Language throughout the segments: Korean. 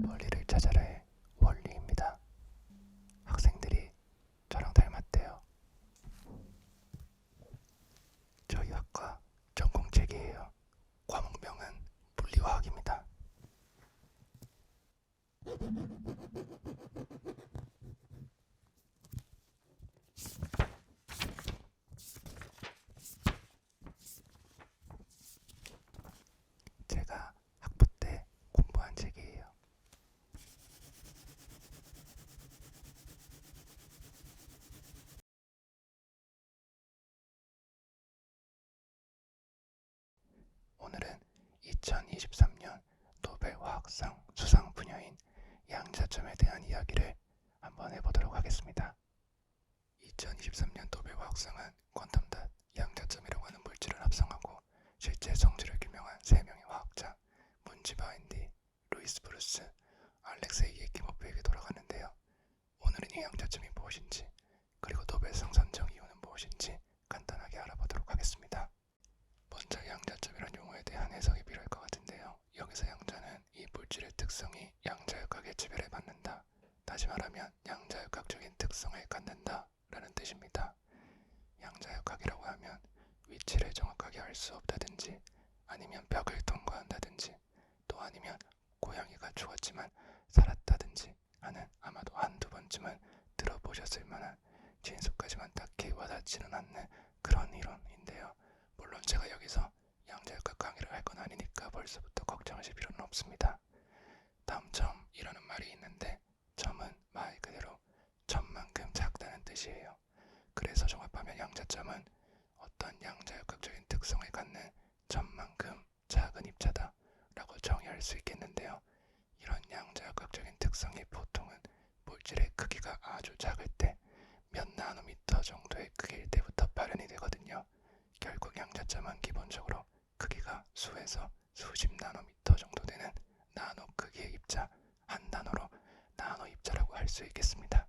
원리를 찾아라의 원리입니다. 학생들이 저랑 닮았대요. 저희 학과 전공책이에요. 과목명은 물리화학입니다. 제가 학부 때 공부한 책이에요. 오늘은 2023년 노벨 화학상 수상 분야인 양자점에 대한 이야기를 한번 해보도록 하겠습니다. 2023년 노벨 화학상은 퀀텀 닷, 양자점이라고 하는 물질을 합성하고 실제 성질을 규명한 3명의 화학자 문지 바인디, 루이스 브루스, 알렉세이 예키모프에게 돌아가는데요. 오늘은 이 양자점이 무엇인지 그리고 노벨상 선정 이유는 무엇인지 간단하게 알아보도록 하겠습니다. 먼저 양자점이란 용어에 대한 해석이 필요할 것 같은데요. 여기서 양자는 이 물질의 특성이 양자역학에 지배를 받는다. 다시 말하면 양자역학적인 특성을 갖는다 라는 뜻입니다. 양자역학이라고 하면 위치를 정확하게 알 수 없다든지 아니면 벽을 통과한다든지 또 아니면 고양이가 죽었지만 살았다든지 하는 아마도 한두 번쯤은 들어보셨을 만한 진수까지만 딱히 와닿지는 않는 그런 이론인데요. 물론 제가 여기서 양자역학 강의를 할 건 아니니까 벌써부터 걱정하실 필요는 없습니다. 다음 점이라는 말이 있는데 점은 말 그대로 점만큼 작다는 뜻이에요. 그래서 종합하면 양자점은 어떤 양자역학적인 특성을 갖는 점만큼 작은 입자다 라고 정의할 수 있겠는데요. 이런 양자역학적인 특성이 보통은 물질의 크기가 아주 작을 때 몇 나노미터 정도의 크기일 때부터 발현이 되거든요. 결국 양자점은 기본적으로 크기가 수에서 수십 나노미터 정도 되는 나노 크기의 입자, 한 단어로 나노 입자라고 할 수 있겠습니다.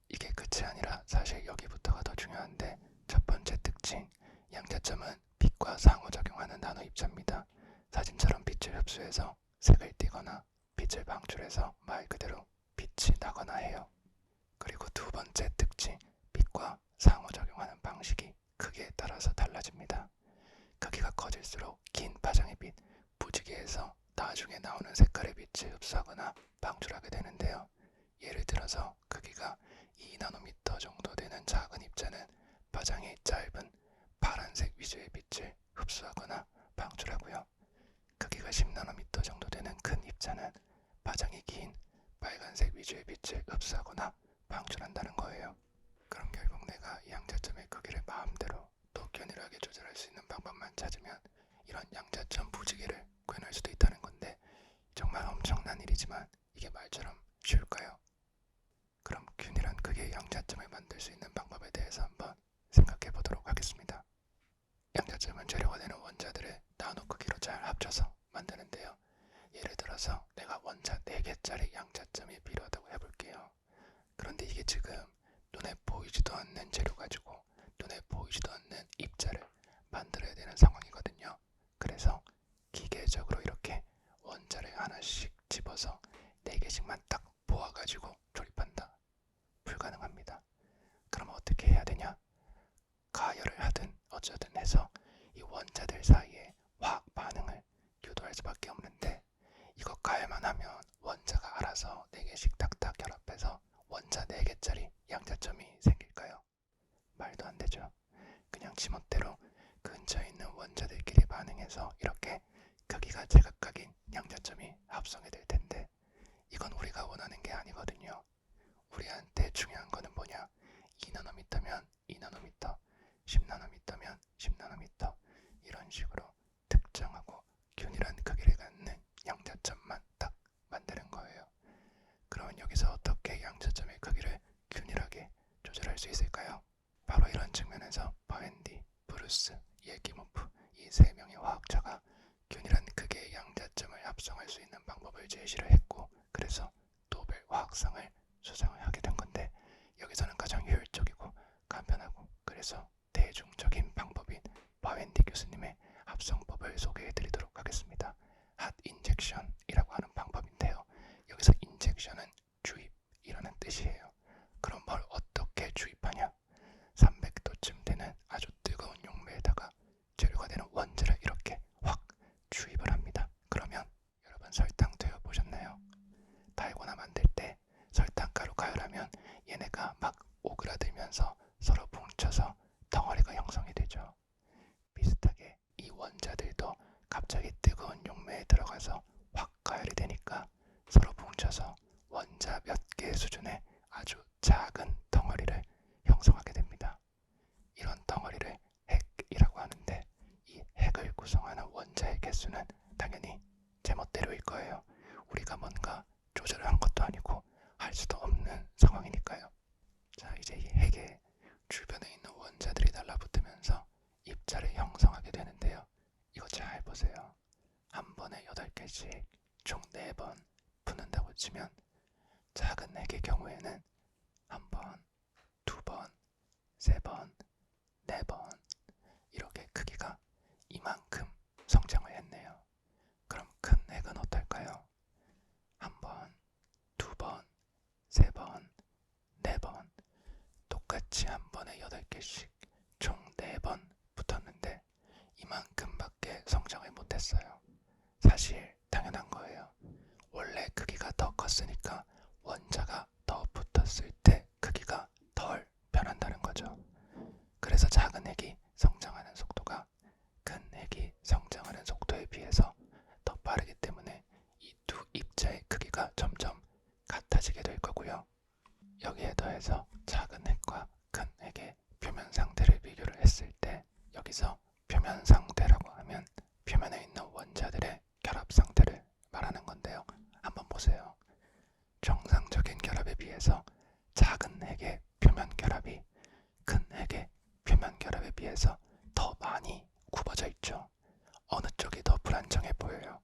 이게 끝이 아니라 사실 여기부터가 더 중요한데 첫 번째 특징, 양자점은 빛과 상호작용하는 나노 입자입니다. 사진처럼 빛을 흡수해서 색을 띠거나 빛을 방출해서 말 그대로 빛이 나거나 해요. 그리고 두 번째 특징, 빛과 상호작용하는 방식이 크기에 따라서 달라집니다. 크기가 커질수록 긴 파장의 빛, 부지기에서 나중에 나오는 색깔의 빛을 흡수하거나 방출하게 되는데요. 예를 들어서 크기가 2나노미터 정도 되는 작은 입자는 파장이 짧은 파란색 위주의 빛을 흡수하거나 방출하고요. 크기가 10나노미터 정도 되는 큰 입자는 파장이 긴 빨간색 위주의 빛을 흡수하거나 방출한다는 거예요. 그럼 결국 내가 이 양자점의 크기를 마음대로 또 균일하게 조절할 수 있는 방법만 찾으면 이런 양자점 부지기를 구현할 수도 있다는 건데 정말 엄청난 일이지만 이게 말처럼 쉬울까요? 그럼 균일한 크기의 양자점을 만들 수 있는 방법에 대해서 한번 생각해 보도록 하겠습니다. 양자점은 재료가 되는 원자들을 나노 크기로 잘 합쳐서 만드는데요. 예를 들어서 내가 원자 4개짜리 양자점이 필요하다고 해볼게요. 그런데 이게 지금 눈에 보이지도 않는 재료 가지고 눈에 보이지도 않는 입자를 만들어야 되는 상황이거든요. 그래서 기계적으로 이렇게 원자를 하나씩 집어서 4개씩만 딱 모아가지고 조립한다. 불가능합니다. 그럼 어떻게 해야 되냐? 가열을 하든 어쩌든 해서 이 원자들 사이에 화학 반응을 유도할 수밖에 없는데 이거 가열만 하면 원자가 알아서 4개씩 딱딱 결합해서 원자 4개짜리 양자점이 생길까요? 말도 안 되죠. 그냥 지멋대로 근처에 있는 원자들끼리 반응해서 이렇게 크기가 제각각인 양자점이 합성이 될 텐데 이건 우리가 원하는 게 아니거든요. 우리한테 중요한 거는 뭐냐? 2나노미터면 2나노미터, 10나노미터면 10나노미터 이런 식으로 특정하고 균일한 크기를 갖는 양자점만 딱 만드는 거예요. 그러면 여기서 어떻게 양자점의 크기를 균일하게 조절할 수 있을까요? 바로 이런 측면에서 바엔디, 브루스, 예기모프 이 3명의 화학자가 균일한 크기의 양자점을 합성할 수 있는 방법을 제시를 했고 그래서 노벨 화학상을 수상을 하게 된 건데 여기서는 가장 효율적이고 간편하고 그래서 대중적인 방법인 바엔디 교수님의 합성법을 소개해 드리도록 하겠습니다. 핫 인젝션이라고 하는 방법인데요. 여러분 설탕 데워 보셨나요? 달고나 만들 때 설탕가루 가열하면 얘네가 막 오그라들면서 서로 뭉쳐서 덩어리가 형성이 되죠. 비슷하게 이 원자들도 갑자기 뜨거운 용매에 들어가서 확 가열이 되니까 서로 뭉쳐서 원자 몇 개 수준의 아주 작은 덩어리를 형성하게 됩니다. 이런 덩어리를 핵이라고 하는데 이 핵을 구성하는 원자의 개수는 당연히 제멋대로일 거예요. 우리가 뭔가 조절을 한 것도 아니고 할 수도 없는 상황이니까요. 자, 이제 이 핵의 주변에 있는 원자들이 달라붙으면서 입자를 형성하게 되는데요. 이거 잘 보세요. 한 번에 8개씩 총 4번 붙는다고 치면 작은 핵의 경우에는 한 번, 2번, 3번, 4번 이렇게 크기가 이만큼 성장을 했네요. 그럼 큰 핵은 어떨까요? 한 번, 2번, 3번, 4번 똑같이 한 번에 8개씩 총 4번 붙었는데 이만큼밖에 성장을 못했어요. 사실 당연한 거예요. 원래 크기가 더 컸으니까 원자가 더 붙었을 때 크기가 덜 변한다는 거죠. 그래서 작은 핵이 성장하는 속도가 큰 핵이 성장하는 속도에 비해서 더 빠르기 때문에 이 두 입자의 크기가 점점 같아지게 될 거고요. 여기에 더해서 작은 핵과 큰 핵의 표면 상태를 비교를 했을 때 여기서 표면 상태라고 하면 표면에 있는 원자들의 결합 상태를 말하는 건데요. 한번 보세요. 정상적인 결합에 비해서 작은 핵의 표면 결합이 큰 핵의 표면 결합에 비해서 더 많이 굽어져 있죠. 어느 쪽이 더 불안정해 보여요?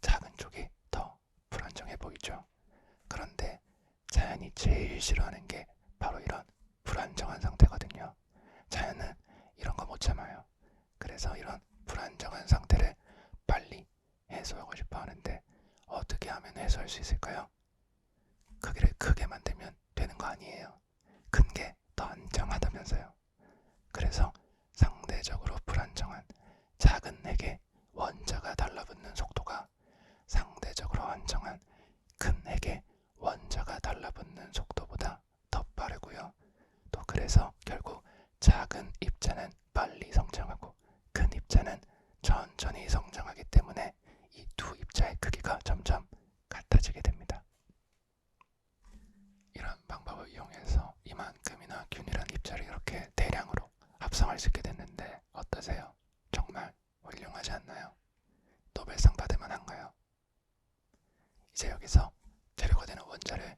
작은 쪽이 더 불안정해 보이죠. 그런데 자연이 제일 싫어하는 게 바로 이런 불안정한 상태거든요. 자연은 이런 거 못 참아요. 그래서 이런 불안정한 상태를 빨리 해소하고 싶어 하는데 어떻게 하면 해소할 수 있을까요? 크기를 크게 만들면 되는 거 아니에요. 큰 게 더 안정하다면서요. 그래서 상대적으로 불안정한 작은 핵의 원자가 달라붙는 속도가 상대적으로 안정한 큰 핵의 원자가 달라붙는 속도보다 더 빠르고요. 또 그래서 결국 작은 입자는 빨리 성장하고 큰 입자는 천천히 성장하기 때문에 이 두 입자의 크기가 점점 같아지게 됩니다. 이런 방법을 이용해서 이만큼이나 균일한 입자를 이렇게 대량으로 합성할 수 있게 됐는데 어떠세요? 정말 훌륭하지 않나요? 노벨상 받을 만한가요? 이제 여기서 재료가 되는 원자를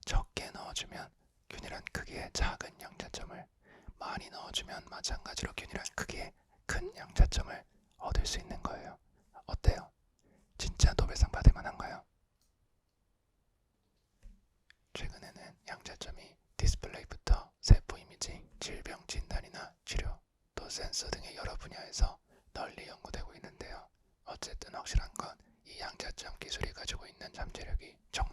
적게 넣어주면 균일한 크기의 작은 양자점을, 많이 넣어주면 마찬가지로 균일한 크기의 큰 양자점을 얻을 수 있는 거예요. 어때요? 진짜 노벨상 받을 만한가요? 최근에는 양자점이 디스플레이부터 세포 이미지, 질병 진단이나 치료, 또 센서 등의 여러 분야에서 널리 연구되고 있는데요. 어쨌든 확실한 건 이 양자점 기술이 가지고 있는 잠재력이 정말